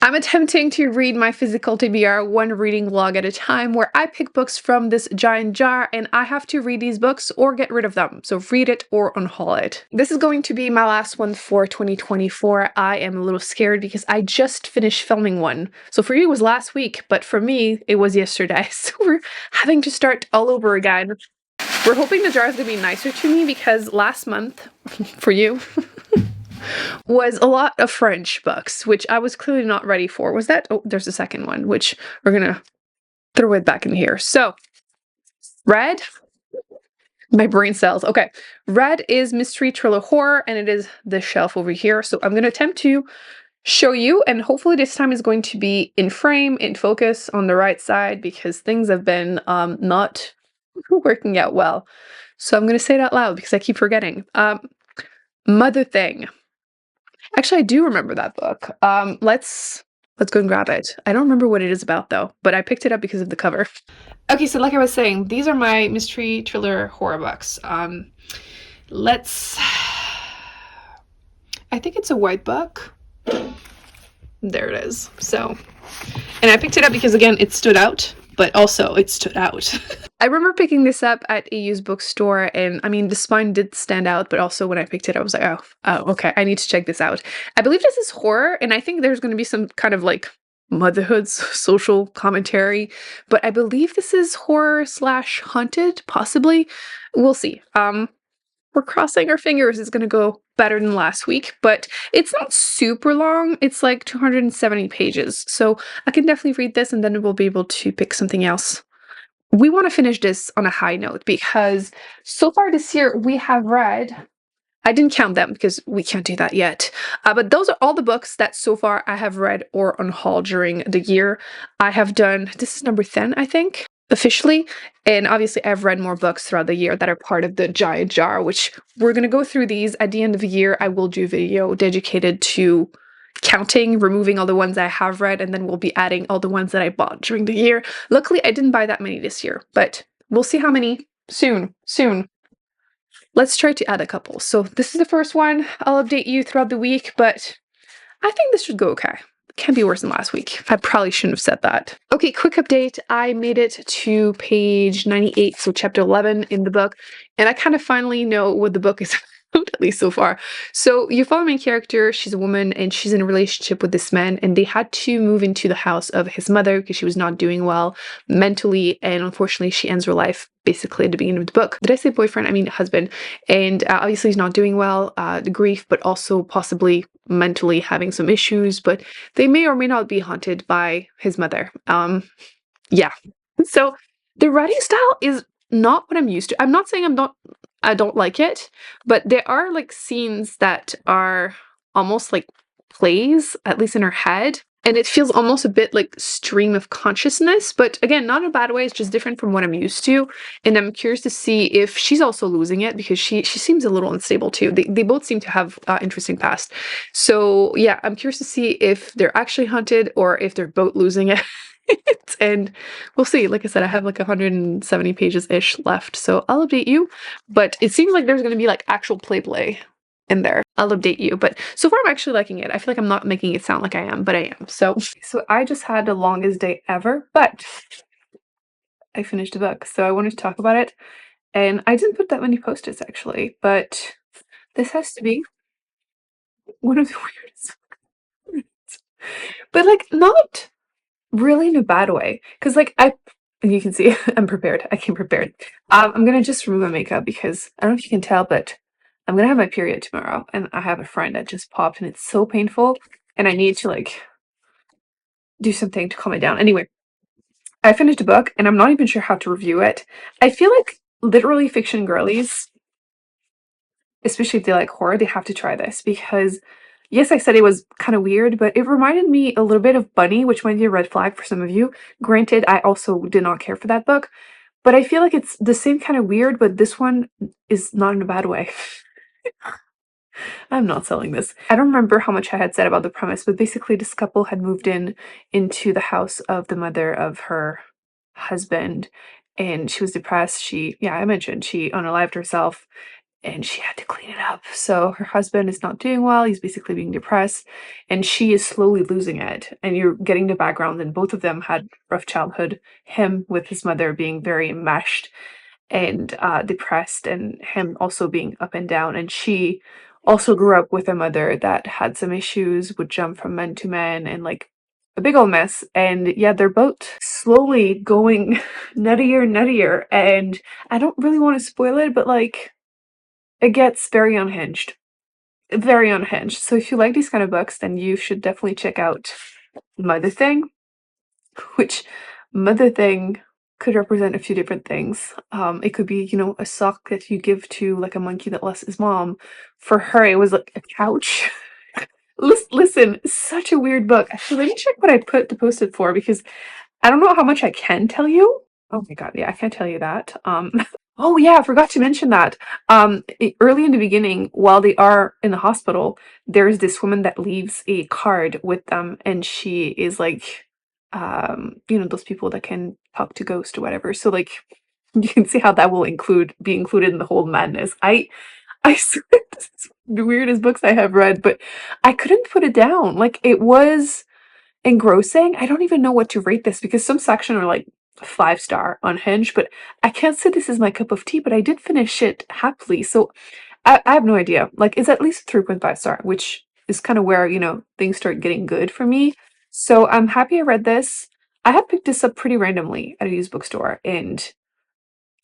I'm attempting to read my physical TBR one reading log at a time where I pick books from this giant jar and I have to read these books or get rid of them. So read it or unhaul it. This is going to be my last one for 2024. I am a little scared because I just finished filming one. So for you it was last week, but for me it was yesterday. So we're having to start all over again. We're hoping the jar is going to be nicer to me because last month, for you, was a lot of French books, which I was clearly not ready for. Was that? Oh, there's a second one, which we're gonna throw it back in here. So, red, my brain cells. Okay, red is mystery, thriller, horror, and it is the shelf over here. So I'm gonna attempt to show you, and hopefully this time is going to be in frame, in focus on the right side, because things have been not working out well. So I'm gonna say it out loud because I keep forgetting. Mother Thing. Actually, I do remember that book. Let's go and grab it. I don't remember what it is about though, but I picked it up because of the cover. Okay, so like I was saying, these are my mystery, thriller, horror books. Let's. I think it's a white book. There it is. So, and I picked it up because again, it stood out, but also it stood out. I remember picking this up at a used bookstore, and I mean, the spine did stand out, but also when I picked it, I was like, oh, okay, I need to check this out. I believe this is horror, and I think there's going to be some kind of like motherhood social commentary, but I believe this is horror / haunted, possibly. We'll see. We're crossing our fingers it's going to go better than last week, but it's not super long. It's like 270 pages, so I can definitely read this, and then we'll be able to pick something else. We want to finish this on a high note because so far this year we have read, I didn't count them because we can't do that yet, but those are all the books that so far I have read or unhauled during the year. I have done, this is number 10, I think, officially, and obviously I've read more books throughout the year that are part of the giant jar, which we're going to go through these at the end of the year. I will do a video dedicated to counting, removing all the ones I have read, and then we'll be adding all the ones that I bought during the year. Luckily, I didn't buy that many this year, but we'll see how many soon. Let's try to add a couple. So this is the first one. I'll update you throughout the week, but I think this should go okay. Can't be worse than last week. I probably shouldn't have said that. Okay, quick update. I made it to page 98, so chapter 11 in the book, and I kind of finally know what the book is about, at least so far. So you follow the main character. She's a woman, and she's in a relationship with this man, and they had to move into the house of his mother because she was not doing well mentally, and unfortunately she ends her life basically at the beginning of the book. Did I say boyfriend? I mean husband. And obviously he's not doing well, the grief, but also possibly mentally having some issues, but they may or may not be haunted by his mother. Yeah. So the writing style is not what I'm used to. I'm not saying I don't like it, but there are like scenes that are almost like plays, at least in her head. And it feels almost a bit like stream of consciousness, but again, not in a bad way. It's just different from what I'm used to. And I'm curious to see if she's also losing it because she seems a little unstable too. They both seem to have interesting past. So yeah, I'm curious to see if they're actually haunted or if they're both losing it. And we'll see. Like I said, I have like 170 pages-ish left, so I'll update you. But it seems like there's going to be like actual play in there. I'll update you, but so far I'm actually liking it. I feel like I'm not making it sound like I am, but I am. So I just had the longest day ever, but I finished the book, so I wanted to talk about it. And I didn't put that many post-its actually, but this has to be one of the weirdest. But like not really in a bad way, because like you can see I'm prepared. I came prepared. I'm gonna just remove my makeup because I don't know if you can tell, but I'm gonna have my period tomorrow, and I have a friend that just popped, and it's so painful, and I need to like do something to calm it down. Anyway, I finished the book, and I'm not even sure how to review it. I feel like literally fiction girlies, especially if they like horror, they have to try this because yes, I said it was kind of weird, but it reminded me a little bit of Bunny, which might be a red flag for some of you. Granted, I also did not care for that book, but I feel like it's the same kind of weird, but this one is not in a bad way. I'm not selling this. I don't remember how much I had said about the premise, but basically this couple had moved into the house of the mother of her husband, and she was depressed. I mentioned she unalived herself, and she had to clean it up. So her husband is not doing well. He's basically being depressed, and she is slowly losing it. And you're getting the background, and both of them had rough childhood. Him with his mother being very enmeshed and depressed, and him also being up and down. And she also grew up with a mother that had some issues, would jump from men to men, and like a big old mess. And yeah, they're both slowly going nuttier, nuttier. And I don't really want to spoil it, but like it gets very unhinged. Very unhinged. So if you like these kind of books, then you should definitely check out Mother Thing, which Mother Thing could represent a few different things. It could be, you know, a sock that you give to like a monkey that lost his mom. For her, it was like a couch. Listen, such a weird book. Actually, let me check what I put to post it for, because I don't know how much I can tell you. Oh my god, yeah, I can't tell you that. Oh yeah, I forgot to mention that. Early in the beginning, while they are in the hospital, there's this woman that leaves a card with them, and she is like, you know, those people that can talk to ghosts or whatever. So like, you can see how that will be included in the whole madness. I swear this is the weirdest books I have read, but I couldn't put it down. Like it was engrossing. I don't even know what to rate this, because some section are like 5-star unhinged, but I can't say this is my cup of tea, but I did finish it happily. So I have no idea. Like it's at least 3.5-star, which is kind of where, you know, things start getting good for me. So I'm happy I read this. I had picked this up pretty randomly at a used bookstore, and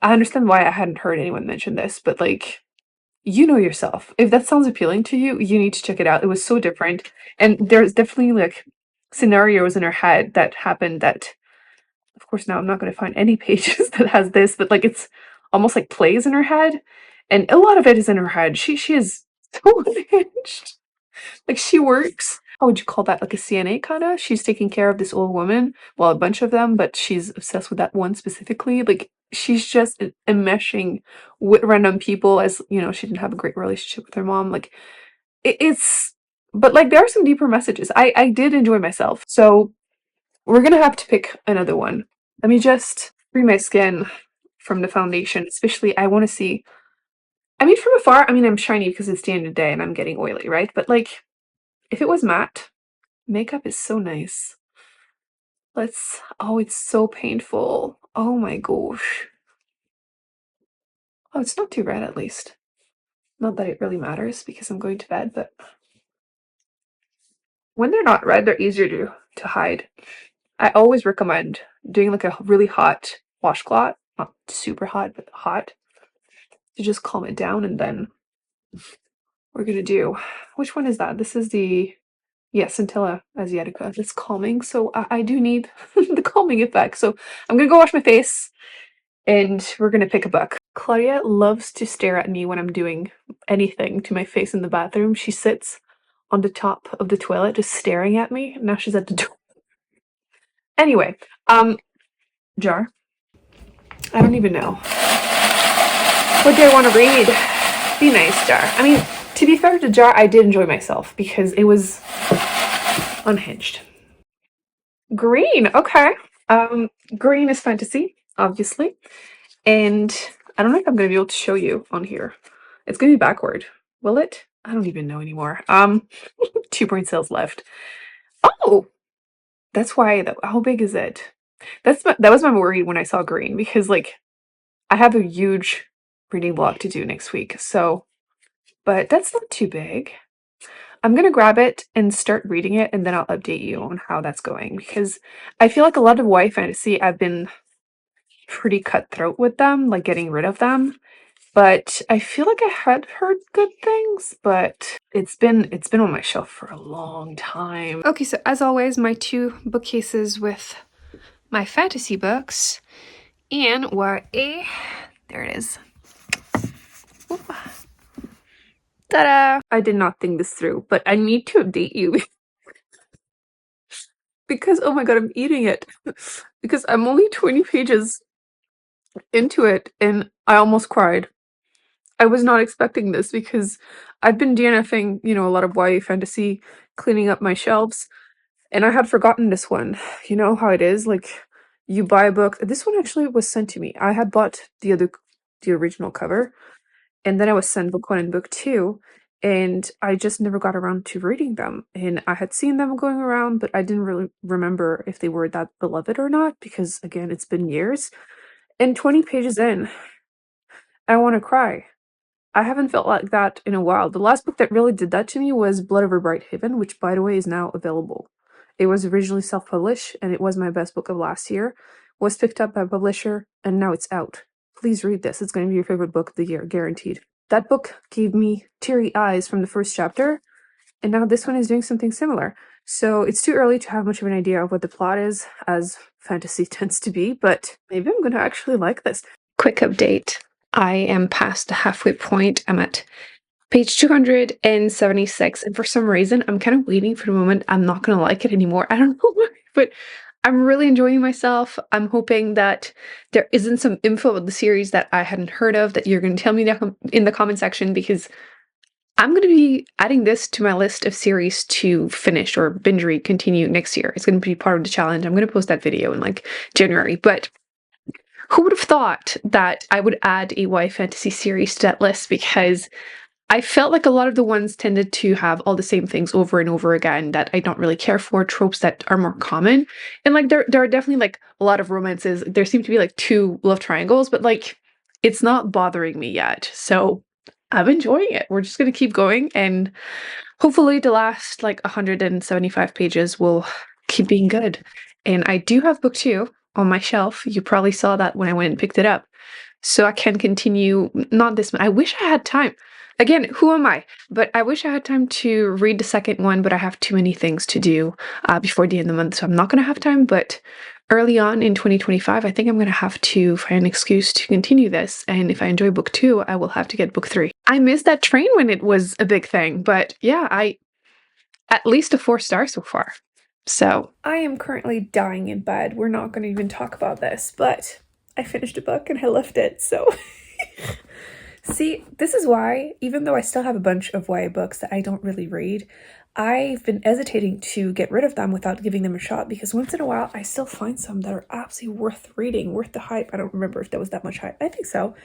I understand why I hadn't heard anyone mention this, but like, you know yourself. If that sounds appealing to you, you need to check it out. It was so different. And there's definitely like scenarios in her head that happened that, of course, now I'm not going to find any pages that has this, but like it's almost like plays in her head. And a lot of it is in her head. She is so unhinged. Like she works, how would you call that? Like a CNA kind of? She's taking care of this old woman, well, a bunch of them, but she's obsessed with that one specifically. Like she's just enmeshing with random people, as you know, she didn't have a great relationship with her mom. Like it's, but like there are some deeper messages. I did enjoy myself. So we're gonna have to pick another one. Let me just free my skin from the foundation. Especially, I want to see. I mean, from afar, I mean, I'm shiny because it's the end of the day and I'm getting oily, right? But like, if it was matte, makeup is so nice. Let's. Oh, it's so painful. Oh my gosh. Oh, it's not too red at least. Not that it really matters because I'm going to bed, but when they're not red, they're easier to hide. I always recommend doing like a really hot washcloth, not super hot, but hot, to just calm it down. And then we're gonna do, which one is that? This is the, yeah, Scintilla Asiatica. It's calming, so I do need the calming effect. So I'm gonna go wash my face, and we're gonna pick a book. Claudia loves to stare at me when I'm doing anything to my face in the bathroom. She sits on the top of the toilet just staring at me. Now she's at the door. Anyway, jar. I don't even know. What do I want to read? Be nice, jar. I mean, to be fair to jar, I did enjoy myself because it was unhinged. Green, okay. Green is fantasy, obviously. And I don't know if I'm gonna be able to show you on here. It's gonna be backward. Will it? I don't even know anymore. 2 point sales left. Oh, that's why. How big is it? That was my worry when I saw green, because like I have a huge reading block to do next week. So, but that's not too big. I'm gonna grab it and start reading it, and then I'll update you on how that's going, because I feel like a lot of YA fantasy, I've been pretty cutthroat with them, like getting rid of them. But I feel like I had heard good things, but it's been on my shelf for a long time. Okay, so as always, my 2 bookcases with my fantasy books and YA. There it is. Oop. Ta-da! I did not think this through, but I need to update you because, oh my god, I'm eating it because I'm only 20 pages into it and I almost cried. I was not expecting this because I've been DNFing, you know, a lot of YA fantasy, cleaning up my shelves, and I had forgotten this one. You know how it is, like you buy a book. This one actually was sent to me. I had bought the original cover, And then I was sent book 1 and book 2, and I just never got around to reading them. And I had seen them going around, but I didn't really remember if they were that beloved or not, because again, it's been years. And 20 pages in, I want to cry. I haven't felt like that in a while. The last book that really did that to me was Blood Over Bright Haven, which, by the way, is now available. It was originally self-published, and it was my best book of last year. Was picked up by a publisher, and now it's out. Please read this. It's going to be your favorite book of the year, guaranteed. That book gave me teary eyes from the first chapter, and now this one is doing something similar. So it's too early to have much of an idea of what the plot is, as fantasy tends to be, but maybe I'm going to actually like this. Quick update. I am past the halfway point. I'm at page 276, and for some reason, I'm kind of waiting for the moment I'm not going to like it anymore. I don't know why, but I'm really enjoying myself. I'm hoping that there isn't some info about the series that I hadn't heard of that you're going to tell me in the comment section, because I'm going to be adding this to my list of series to finish or binge read, continue next year. It's going to be part of the challenge. I'm going to post that video in like January, but who would have thought that I would add a YA fantasy series to that list, because I felt like a lot of the ones tended to have all the same things over and over again that I don't really care for, tropes that are more common. And like there are definitely like a lot of romances. There seem to be like 2 love triangles, but like it's not bothering me yet. So I'm enjoying it. We're just going to keep going, and hopefully the last like 175 pages will keep being good. And I do have book 2 on my shelf. You probably saw that when I went and picked it up. So I can continue, not this one. I wish I had time. Again, who am I? But I wish I had time to read the second one, but I have too many things to do before the end of the month, so I'm not going to have time. But early on in 2025, I think I'm going to have to find an excuse to continue this. And if I enjoy book 2, I will have to get book 3. I missed that train when it was a big thing, but yeah, at least a 4 star so far. So I am currently dying in bed. We're not going to even talk about this, but I finished a book and I left it, so... See, this is why, even though I still have a bunch of YA books that I don't really read, I've been hesitating to get rid of them without giving them a shot, because once in a while I still find some that are absolutely worth reading, worth the hype. I don't remember if there was that much hype. I think so.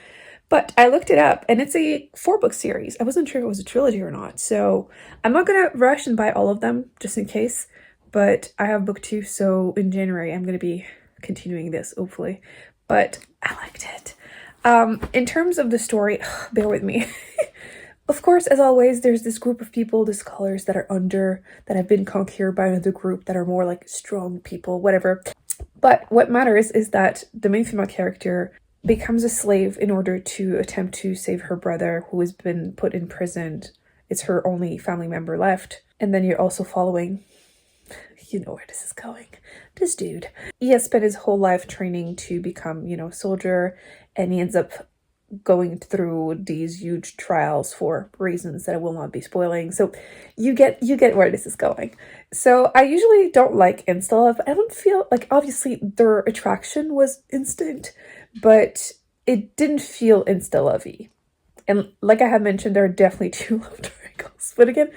But I looked it up, and it's a 4-book series. I wasn't sure if it was a trilogy or not, so I'm not going to rush and buy all of them, just in case. But I have book 2, so in January I'm going to be continuing this, hopefully. But I liked it. In terms of the story, bear with me. Of course, as always, there's this group of people, the scholars that have been conquered by another group that are more like strong people, whatever. But what matters is that the main female character becomes a slave in order to attempt to save her brother, who has been put in prison. It's her only family member left. And then you're also following, you know where this is going, this dude. He has spent his whole life training to become, a soldier, and he ends up going through these huge trials for reasons that I will not be spoiling. So you get where this is going. So I usually don't like insta love. I don't feel like, obviously their attraction was instant, but it didn't feel insta lovey. And like I had mentioned, there are definitely 2 love triangles. But again,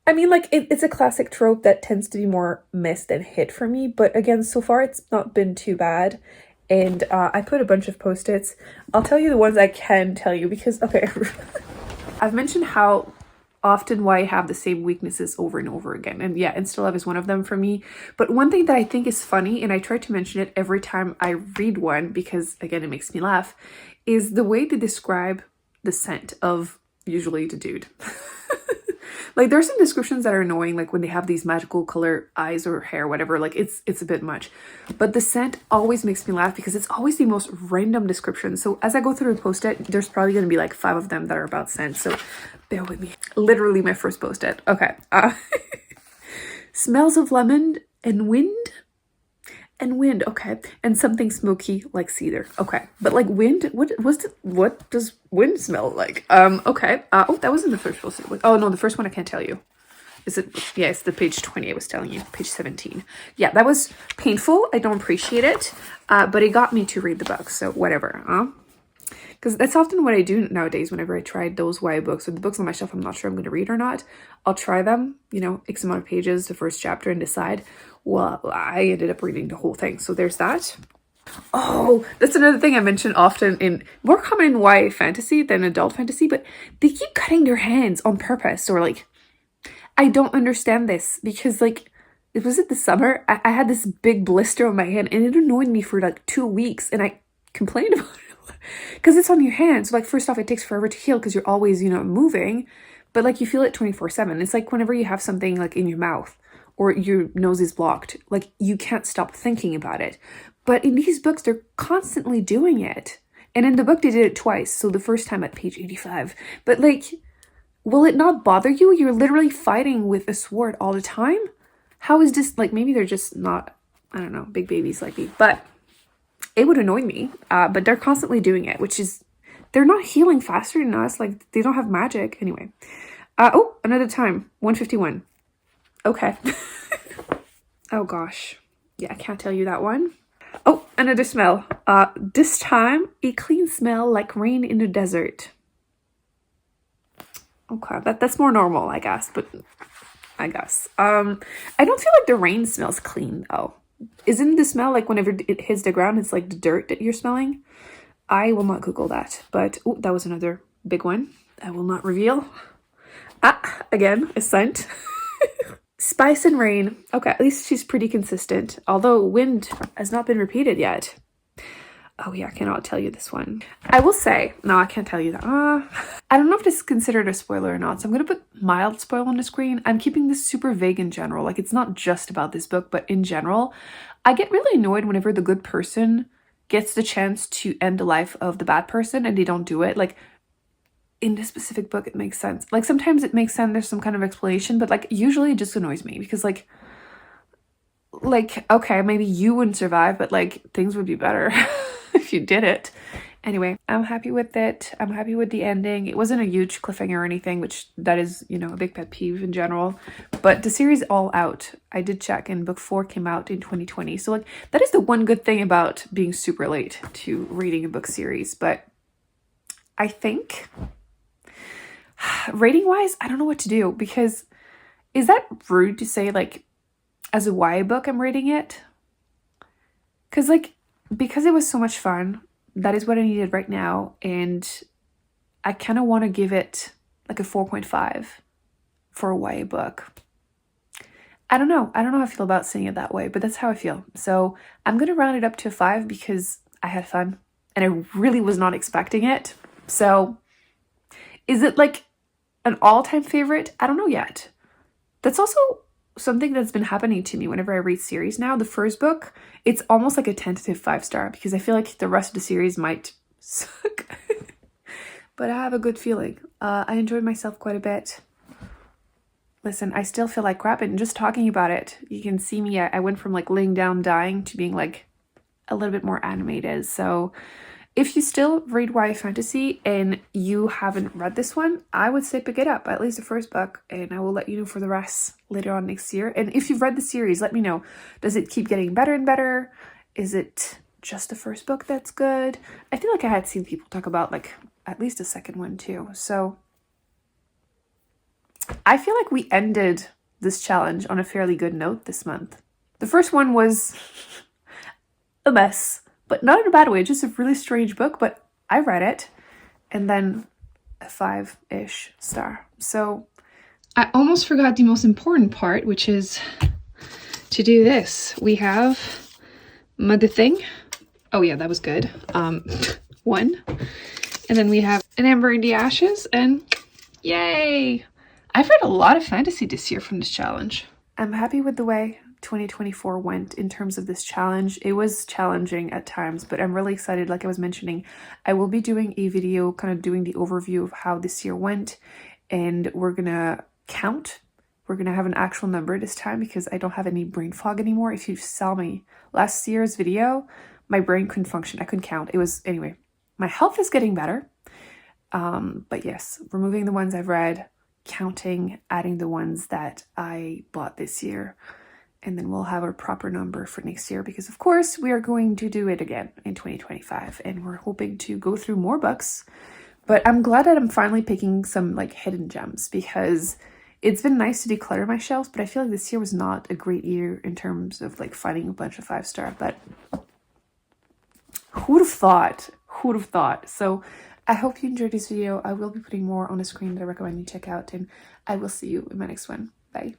it's a classic trope that tends to be more miss than hit for me. But again, so far it's not been too bad. And I put a bunch of post-its. I'll tell you the ones I can tell you because, okay, I've mentioned how often why I have the same weaknesses over and over again. And yeah, insta love is one of them for me. But one thing that I think is funny, and I try to mention it every time I read one because, again, it makes me laugh, is the way they describe the scent of usually the dude. Like, there's some descriptions that are annoying, like when they have these magical color eyes or hair, whatever, like it's a bit much. But the scent always makes me laugh because it's always the most random description. So as I go through the post-it, there's probably going to be like 5 of them that are about scent. So bear with me. Literally my first post-it. Okay. Smells of lemon and wind. And wind, okay. And something smoky like cedar. Okay. But like wind, what does wind smell like? Okay. Oh, that wasn't the first post-it. Oh no, the first one I can't tell you. Is it? Yeah, it's the page 20 I was telling you. Page 17. Yeah, that was painful. I don't appreciate it. But it got me to read the book, so whatever. Because that's often what I do nowadays whenever I try those YA books or the books on my shelf I'm not sure I'm going to read or not. I'll try them, X amount of pages, the first chapter, and decide. Well, I ended up reading the whole thing. So there's that. Oh, that's another thing I mention often, in more common in YA fantasy than adult fantasy, but they keep cutting their hands on purpose, or like, I don't understand this, because like, it was it the summer, I had this big blister on my hand and it annoyed me for like 2 weeks, and I complained about it because it's on your hands. So like, first off, it takes forever to heal because you're always, you know, moving, but like you feel it 24/7. It's like whenever you have something like in your mouth or your nose is blocked, like you can't stop thinking about it. But in these books, they're constantly doing it. And in the book, they did it twice. So the first time at page 85. But like, will it not bother you? You're literally fighting with a sword all the time. How is this, like, maybe they're just not, I don't know, big babies like me. But it would annoy me. But they're constantly doing it, which is, they're not healing faster than us. Like, they don't have magic. Anyway. Oh, another time. 151. Okay. Oh, gosh. Yeah, I can't tell you that one. Oh, another smell. This time, a clean smell like rain in the desert. Okay, that's more normal, I guess, but I guess. I don't feel like the rain smells clean, though. Isn't the smell like whenever it hits the ground, it's like the dirt that you're smelling? I will not Google that, but oh, that was another big one. I will not reveal. Again, a scent. Spice and rain. Okay, at least she's pretty consistent. Although wind has not been repeated yet. Oh yeah, I cannot tell you this one. I will say, no, I can't tell you that. I don't know if this is considered a spoiler or not, so I'm going to put mild spoil on the screen. I'm keeping this super vague in general. Like, it's not just about this book, but in general. I get really annoyed whenever the good person gets the chance to end the life of the bad person and they don't do it. Like, in this specific book, it makes sense. Like, sometimes it makes sense, there's some kind of explanation, but like, usually it just annoys me because like, okay, maybe you wouldn't survive, but like, things would be better if you did it. Anyway, I'm happy with it. I'm happy with the ending. It wasn't a huge cliffhanger or anything, which that is, you know, a big pet peeve in general. But the series all out. I did check, and book 4 came out in 2020. So like, that is the one good thing about being super late to reading a book series. But I think rating wise, I don't know what to do, because is that rude to say like as a YA book I'm rating it? Because it was so much fun. That is what I needed right now, and I kind of want to give it like a 4.5 for a YA book. I don't know how I feel about saying it that way, but that's how I feel. So I'm going to round it up to a 5 because I had fun and I really was not expecting it. So is it like an all-time favorite? I don't know yet. That's also something that's been happening to me whenever I read series now. The first book, it's almost like a tentative 5-star because I feel like the rest of the series might suck. But I have a good feeling. I enjoyed myself quite a bit. Listen, I still feel like crap, and just talking about it, you can see me, I went from like laying down dying to being like a little bit more animated. So if you still read YA fantasy and you haven't read this one, I would say pick it up, at least the first book, and I will let you know for the rest later on next year. And if you've read the series, let me know. Does it keep getting better and better? Is it just the first book that's good? I feel like I had seen people talk about like at least a second one too. So I feel like we ended this challenge on a fairly good note this month. The first one was a mess. But not in a bad way, just a really strange book, but I read it, and then a 5-ish star. So I almost forgot the most important part, which is to do this. We have Mother Thing. Oh yeah, that was good. 1. And then we have An Ember in the Ashes, and yay! I've read a lot of fantasy this year from this challenge. I'm happy with the way 2024 went in terms of this challenge. It was challenging at times, but I'm really excited. Like I was mentioning, I will be doing a video kind of doing the overview of how this year went, and we're gonna count. We're gonna have an actual number this time because I don't have any brain fog anymore. If you saw me last year's video, my brain couldn't function. I couldn't count. It was, anyway, my health is getting better. But yes, removing the ones I've read, counting, adding the ones that I bought this year, and then we'll have a proper number for next year because, of course, we are going to do it again in 2025, and we're hoping to go through more books. But I'm glad that I'm finally picking some like hidden gems because it's been nice to declutter my shelves, but I feel like this year was not a great year in terms of like finding a bunch of 5-star. But Who'd have thought? Who'd have thought? So I hope you enjoyed this video. I will be putting more on the screen that I recommend you check out, and I will see you in my next one. Bye.